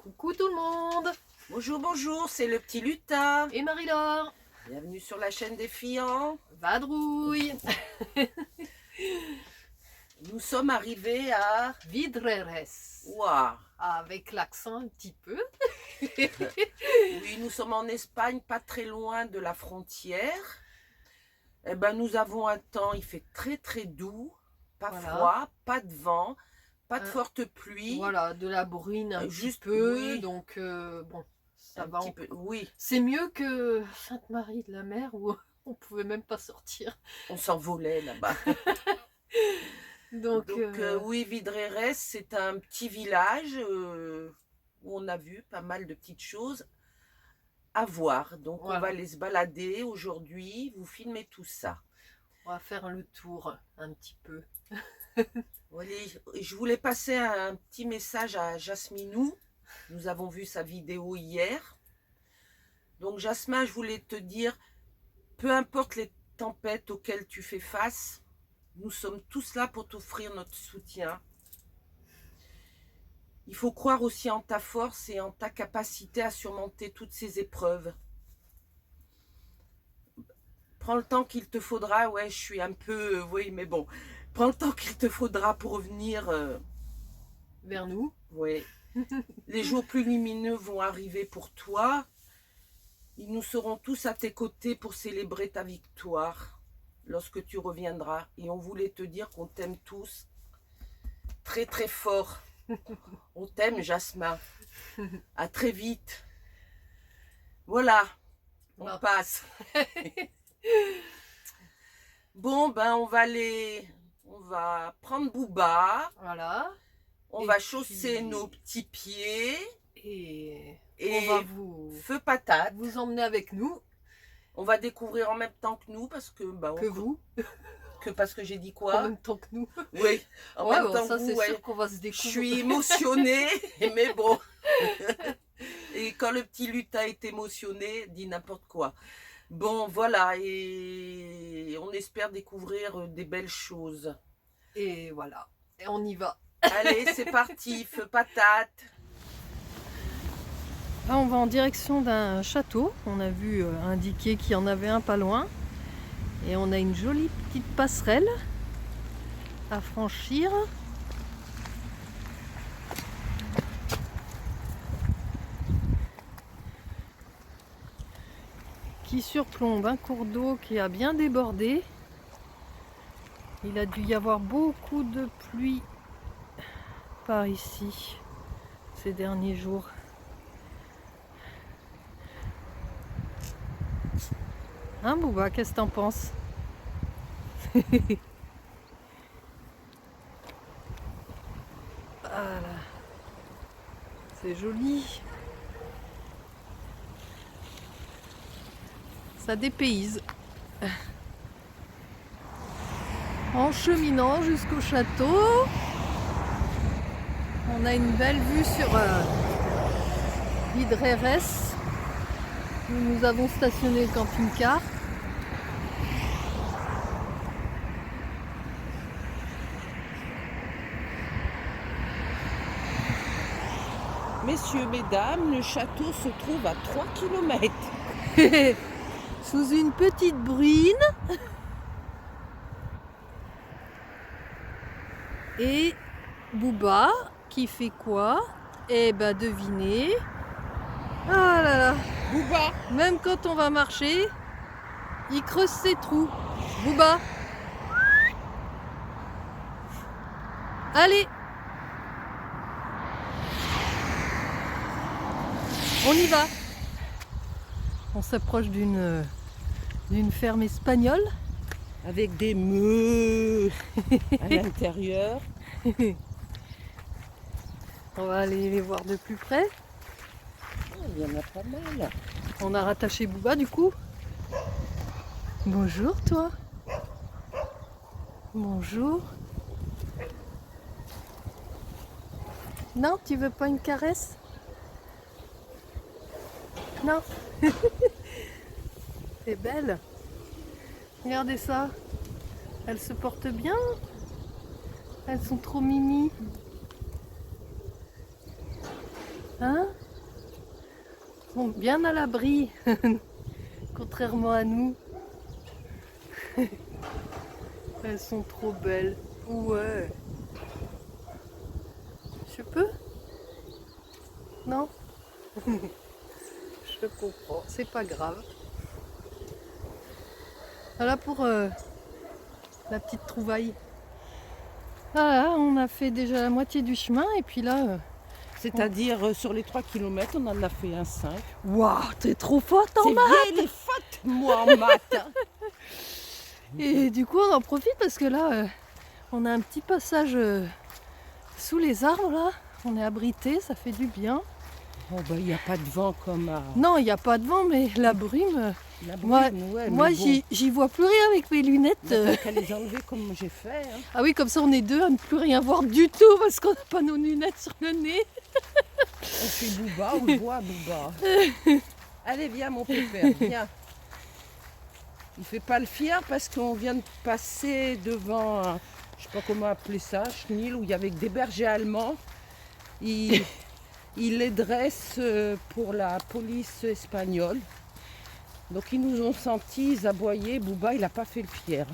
Coucou tout le monde. Bonjour, bonjour, c'est le petit lutin. Et Marie-Laure. Bienvenue sur la chaîne des Fians. Vadrouille. Nous sommes arrivés à... Vidreres. Ouah. Avec l'accent un petit peu. Oui, nous sommes en Espagne, pas très loin de la frontière. Eh ben, nous avons un temps, il fait très très doux, pas froid, pas de vent, pas de forte pluie. Voilà, de la bruine un juste petit peu, oui. Donc bon, ça un va. Petit peu, oui. C'est mieux que Sainte-Marie de la Mer où on pouvait même pas sortir. On s'envolait là-bas. Donc oui, Vidreres, c'est un petit village où on a vu pas mal de petites choses à voir. Donc voilà. On va aller se balader aujourd'hui, vous filmez tout ça. On va faire le tour un petit peu. Je voulais passer un petit message à Jasminou. Nous avons vu sa vidéo hier. Donc Jasmin, je voulais te dire, peu importe les tempêtes auxquelles tu fais face, nous sommes tous là pour t'offrir notre soutien. Il faut croire aussi en ta force et en ta capacité à surmonter toutes ces épreuves. Prends le temps qu'il te faudra. Ouais, je suis un peu... oui, mais bon. Prends le temps qu'il te faudra pour revenir... vers nous. Oui. Les jours plus lumineux vont arriver pour toi. Nous serons tous à tes côtés pour célébrer ta victoire lorsque tu reviendras. Et on voulait te dire qu'on t'aime tous très très fort. On t'aime, Jasmin. À très vite. Voilà. On passe. Bon, ben on va prendre Bouba. Voilà. On va chausser nos petits pieds. Et on va feu patate vous emmener avec nous. On va découvrir en même temps que nous parce que parce que j'ai dit quoi? En même temps que nous. Oui, en même temps ça, que vous. C'est sûr qu'on va se découvrir. Je suis émotionnée, mais bon. Et quand le petit lutin est émotionné, dit n'importe quoi. Bon, voilà, et on espère découvrir des belles choses. Et voilà, et on y va. Allez, c'est parti, feu patate. Là, on va en direction d'un château. On a vu indiquer qu'il y en avait un pas loin. Et on a une jolie petite passerelle à franchir. Qui surplombe un cours d'eau qui a bien débordé. Il a dû y avoir beaucoup de pluie par ici ces derniers jours. Hein, Bouba, qu'est-ce que t'en penses? Voilà. C'est joli. Ça dépayse. En cheminant jusqu'au château, on a une belle vue sur Vidreres, où nous avons stationné le camping-car. Messieurs, mesdames, le château se trouve à 3 km. Sous une petite bruine. Et Bouba qui fait quoi? Eh ben devinez. Ah là là. Bouba. Même quand on va marcher, il creuse ses trous. Bouba. Allez. On y va. On s'approche d'une ferme espagnole. Avec des meules à l'intérieur. On va aller les voir de plus près. Il y en a pas mal. On a rattaché Bouba du coup. Bonjour toi. Bonjour. Non, tu veux pas une caresse? Non. C'est belle. Regardez ça. Elles se portent bien. Elles sont trop mimi. Hein? Ils sont bien à l'abri, contrairement à nous. Elles sont trop belles. Ouais. Je peux? Non? Je comprends, c'est pas grave. Voilà pour la petite trouvaille. Voilà, on a fait déjà la moitié du chemin et puis là... C'est-à-dire, sur les 3 km, on en a fait un 5. Waouh, t'es trop forte en C'est maths! bien les fautes, moi, en maths. Hein. Et du coup, on en profite parce que là, on a un petit passage sous les arbres là. On est abrité, ça fait du bien. Oh, bah, il n'y a pas de vent comme à... Non, il n'y a pas de vent, mais la brume... La Moi, brume, ouais, moi mais bon, j'y vois plus rien avec mes lunettes. t'as qu'à les enlever comme j'ai fait. Hein. Ah oui, comme ça on est deux à ne plus rien voir du tout parce qu'on n'a pas nos lunettes sur le nez. On fait Booba, on le voit, Booba. Allez, viens, mon pépère, viens. Il fait pas le fier parce qu'on vient de passer devant, je sais pas comment appeler ça, chenil, où il y avait des bergers allemands. Ils les dressent pour la police espagnole. Donc ils nous ont sentis, ils aboyaient. Booba, il n'a pas fait le fier.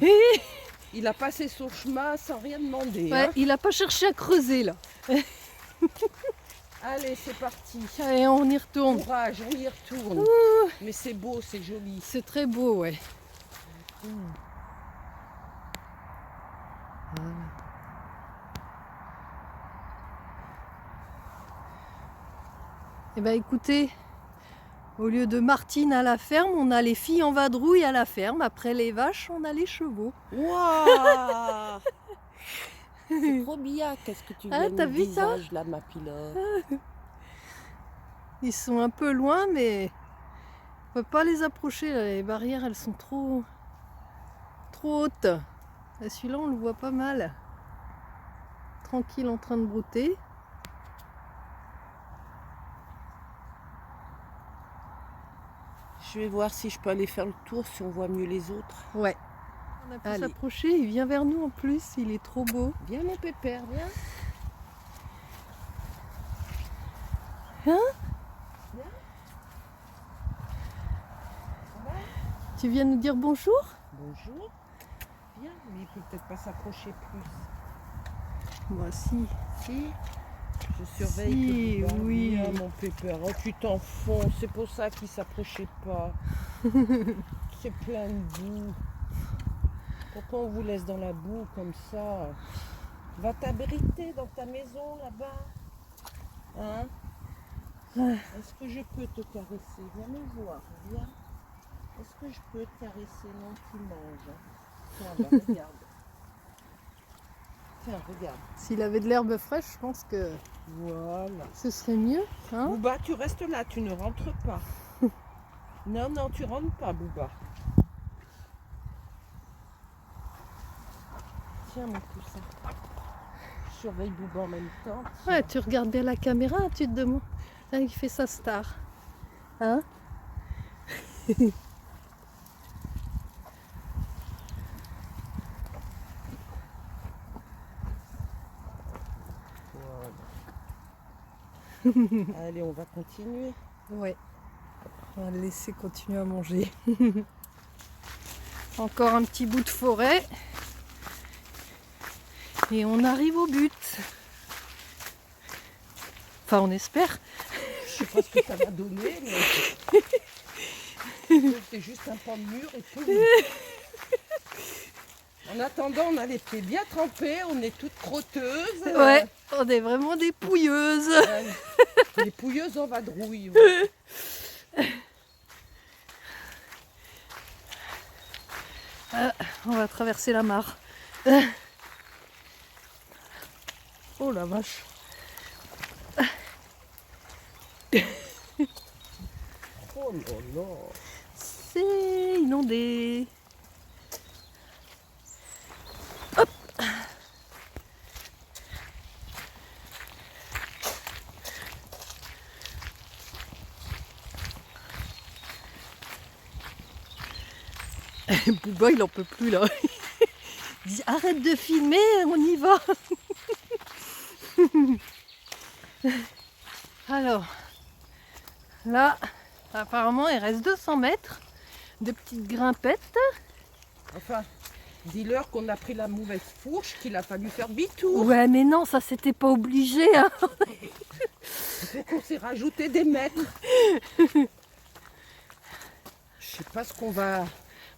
Il a passé son chemin sans rien demander. Ouais, Hein. il n'a pas cherché à creuser là. Allez, c'est parti. Et on y retourne. Courage, on y retourne. Mais c'est beau, c'est joli. C'est très beau, ouais. Voilà. Eh bien écoutez, au lieu de Martine à la ferme, on a les filles en vadrouille à la ferme. Après les vaches, on a les chevaux. Waouh. C'est trop bien. Qu'est-ce que tu Ah, viens t'as de vu ça? visage là, ma pilote. Ils sont un peu loin, mais on peut pas les approcher. Là. Les barrières, elles sont trop hautes. Et celui-là, on le voit pas mal. Tranquille en train de brouter. Je vais voir si je peux aller faire le tour, si on voit mieux les autres. Ouais. On a pu Allez. s'approcher, il vient vers nous en plus, il est trop beau. Viens, mon pépère, viens. Tu viens nous dire bonjour? Bonjour. Viens, mais il peut peut-être pas s'approcher plus. Moi si. Si. Je surveille. Si, que Booba, oui. viens, mon pépère. Oh, tu t'enfonces. C'est pour ça qu'il s'approchait pas. C'est plein de boue. Pourquoi on vous laisse dans la boue comme ça? Va t'abriter dans ta maison là-bas. Hein? Est-ce que je peux te caresser? Viens me voir, viens. Est-ce que je peux te caresser? Non, tu manges. Tiens, bah, regarde. Tiens, regarde. S'il avait de l'herbe fraîche, je pense que Voilà. ce serait mieux. Hein? Booba, tu restes là, tu ne rentres pas. Non, non, tu rentres pas, Booba. Tiens, mon poussin. Je surveille Booba en même temps. Tiens. Ouais, tu regardes bien la caméra, tu te demandes. Là, il fait sa star. Hein? Voilà. Allez, on va continuer. Ouais. On va le laisser continuer à manger. Encore un petit bout de forêt. Et on arrive au but. Enfin, on espère. Je sais pas ce que ça va donner, mais c'est juste un pan de mur et tout. En attendant, on a les pieds bien trempés, on est toutes crotteuses. Ouais, on est vraiment des pouilleuses. Les pouilleuses en vadrouille. Ouais. On va traverser la mare. Oh la vache. Oh là là. C'est inondé. Booba, il en peut plus là. Il dit arrête de filmer, on y va. Alors, là, apparemment, il reste 200 mètres de petites grimpettes. Enfin, dis-leur qu'on a pris la mauvaise fourche, qu'il a fallu faire demi-tour. Ouais, mais non, ça c'était pas obligé. Hein. Il faut qu'on s'est rajouté des mètres. Je sais pas ce qu'on va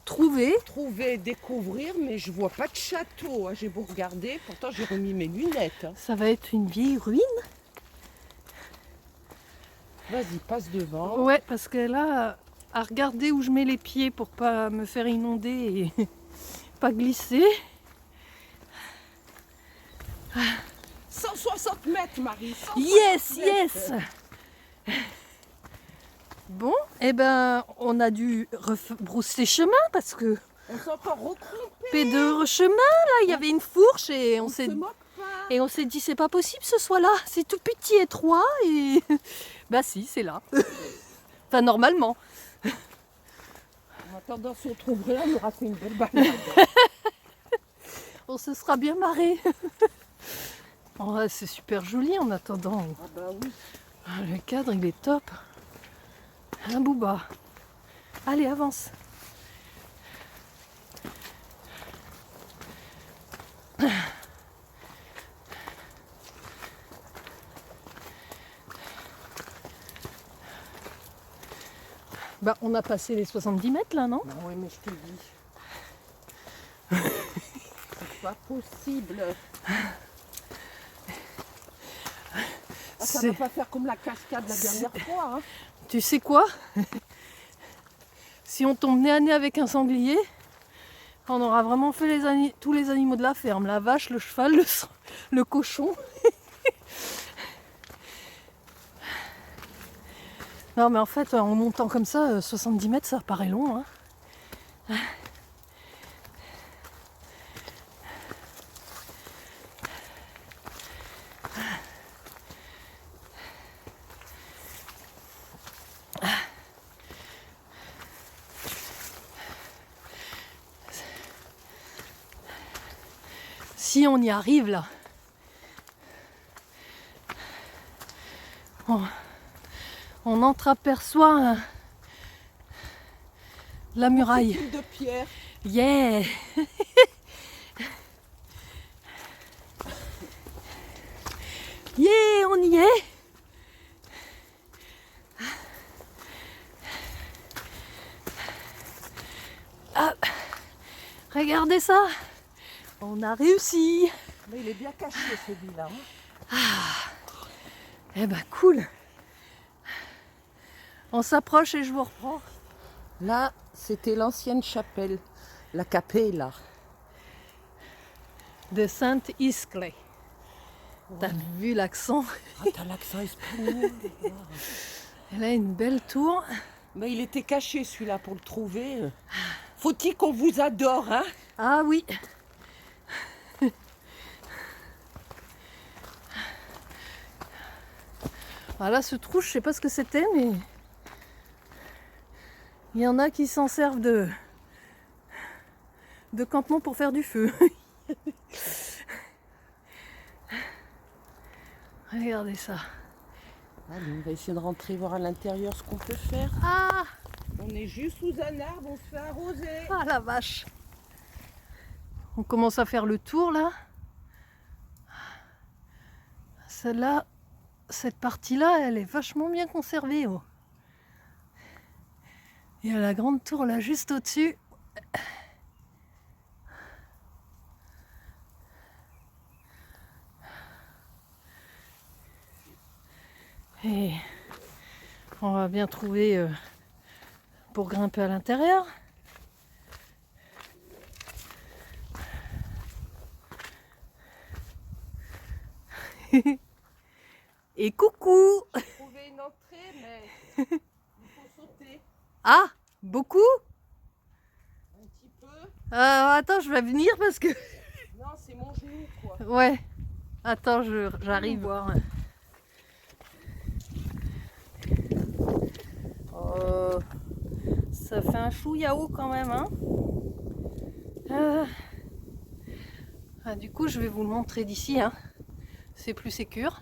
Trouver. trouver, découvrir, mais je vois pas de château. J'ai beau regarder, pourtant j'ai remis mes lunettes. Ça va être une vieille ruine. Vas-y, passe devant. Ouais, parce que là, à regarder où je mets les pieds pour pas me faire inonder et pas glisser. 160 mètres, Marie. 160 Yes, mètres. yes. Bon, eh ben, on a dû rebrousser chemin parce que On s'est encore recrompé. P de chemin, là, il y avait une fourche et on s'est se moque pas. et on s'est dit c'est pas possible ce soit là, c'est tout petit étroit et bah si, c'est là. Enfin normalement. En attendant, si on trouve rien, on aura fait une belle balade. On se sera bien marré. Oh, c'est super joli en attendant. Ah bah oui. Ah, le cadre il est top. Un booba. Allez, avance. Bah, on a passé les 70 mètres là, non? Bah oui, mais je te dis. C'est pas possible. Ah, ça C'est- va pas faire comme la cascade la dernière fois. Hein. Tu sais quoi? Si on tombe nez à nez avec un sanglier, on aura vraiment fait tous les animaux de la ferme. La vache, le cheval, le cochon. Non mais en fait, en montant comme ça, 70 mètres, ça paraît long. Hein. Si on y arrive là, on entreaperçoit la muraille. Une de pierre. Yeah! Yeah, on y est! Ah, regardez ça! On a réussi! Mais il est bien caché celui-là. Hein. Eh ben cool! On s'approche et je vous reprends. Là, c'était l'ancienne chapelle, la Capella. De Saint-Isclay. T'as vu l'accent? Ah, t'as l'accent espagnol. Elle a une belle tour. Mais il était caché celui-là pour le trouver. Faut-il qu'on vous adore, hein? Ah oui! Ah là, ce trou, je sais pas ce que c'était, mais il y en a qui s'en servent de campement pour faire du feu. Regardez ça. Allez, on va essayer de rentrer voir à l'intérieur ce qu'on peut faire. Ah, On est juste sous un arbre, on se fait arroser. ah la vache. On commence à faire le tour là. Celle-là, cette partie-là, elle est vachement bien conservée. Oh. Il y a la grande tour là juste au-dessus. Et on va bien trouver pour grimper à l'intérieur. Et coucou! Trouver une entrée, mais il faut sauter Ah, beaucoup? un petit peu. Attends, je vais venir parce que... Non, c'est mon genou, quoi. Ouais. Attends, j'arrive voir. Ça fait un chou yao quand même, hein. Du coup, je vais vous le montrer d'ici, hein. C'est plus sécure.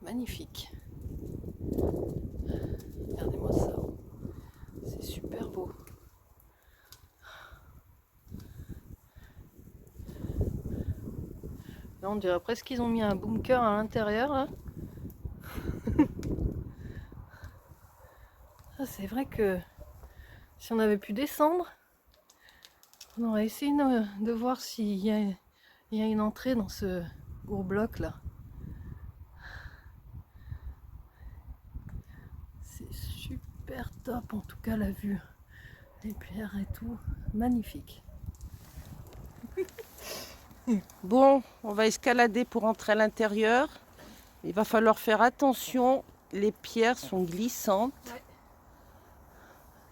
magnifique. Regardez-moi ça. C'est super beau. Là, on dirait presque qu'ils ont mis un bunker à l'intérieur. Là. Ça, c'est vrai que si on avait pu descendre, on aurait essayé de voir s'il y a une entrée dans ce gros bloc là. C'est super top en tout cas la vue. Les pierres et tout, magnifique. Bon, on va escalader pour entrer à l'intérieur. Il va falloir faire attention, les pierres sont glissantes. Ouais.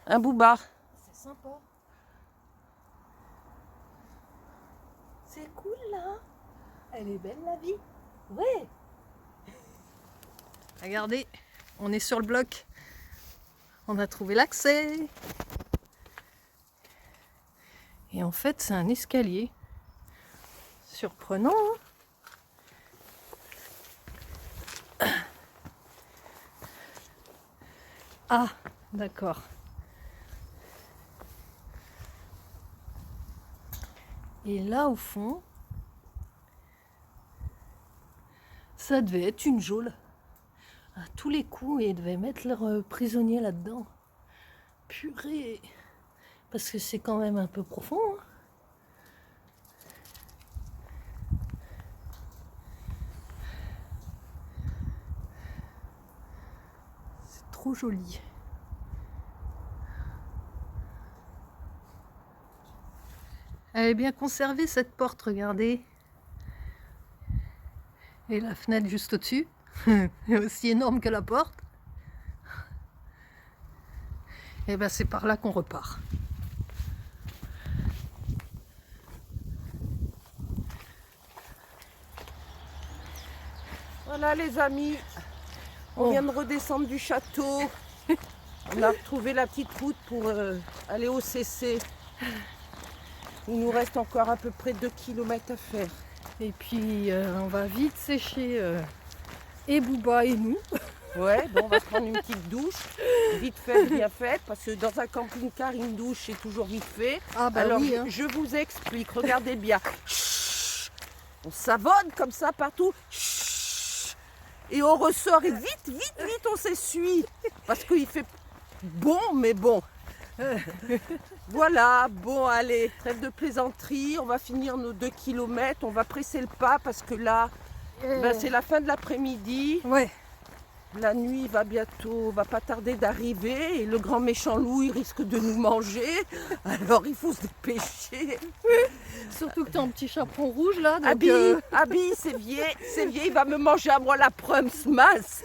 Un Booba. C'est sympa. C'est cool là. Elle est belle la vie. Ouais. Regardez, on est sur le bloc. On a trouvé l'accès. Et en fait, c'est un escalier. Surprenant, hein? Ah, d'accord. Et là, au fond, ça devait être une geôle. À tous les coups, et ils devaient mettre leurs prisonniers là-dedans. Purée! Parce que c'est quand même un peu profond, hein? C'est trop joli. Elle est bien conservée cette porte, regardez. Et la fenêtre juste au-dessus, est aussi énorme que la porte. Et ben c'est par là qu'on repart. Voilà les amis, on vient de redescendre du château. On a retrouvé la petite route pour aller au CC. Il nous reste encore à peu près 2 km à faire. Et puis on va vite sécher et Booba et nous. Ouais, bon, on va se prendre une petite douche, vite fait, bien faite, parce que dans un camping-car, une douche, c'est toujours vite fait. Ah bah alors, oui, hein. je vous explique, regardez bien. Chut, on savonne comme ça partout. Chut, et on ressort et vite, on s'essuie. Parce qu'il fait bon, mais bon. Voilà, bon, allez, trêve de plaisanterie. On va finir nos 2 km. On va presser le pas parce que là, c'est la fin de l'après-midi. Ouais. La nuit va pas tarder d'arriver et le grand méchant loup il risque de nous manger. Alors il faut se dépêcher. Surtout que t'es en petit chaperon rouge là. Donc, Abby, c'est vieux, il va me manger à moi la preume masse.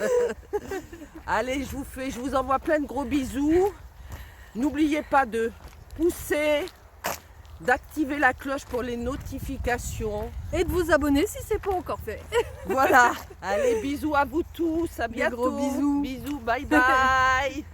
Allez, je vous envoie plein de gros bisous. N'oubliez pas de pousser, d'activer la cloche pour les notifications. et de vous abonner si c'est pas encore fait. Voilà, allez, bisous à vous tous, à bientôt. gros bisous. Bisous, bye bye.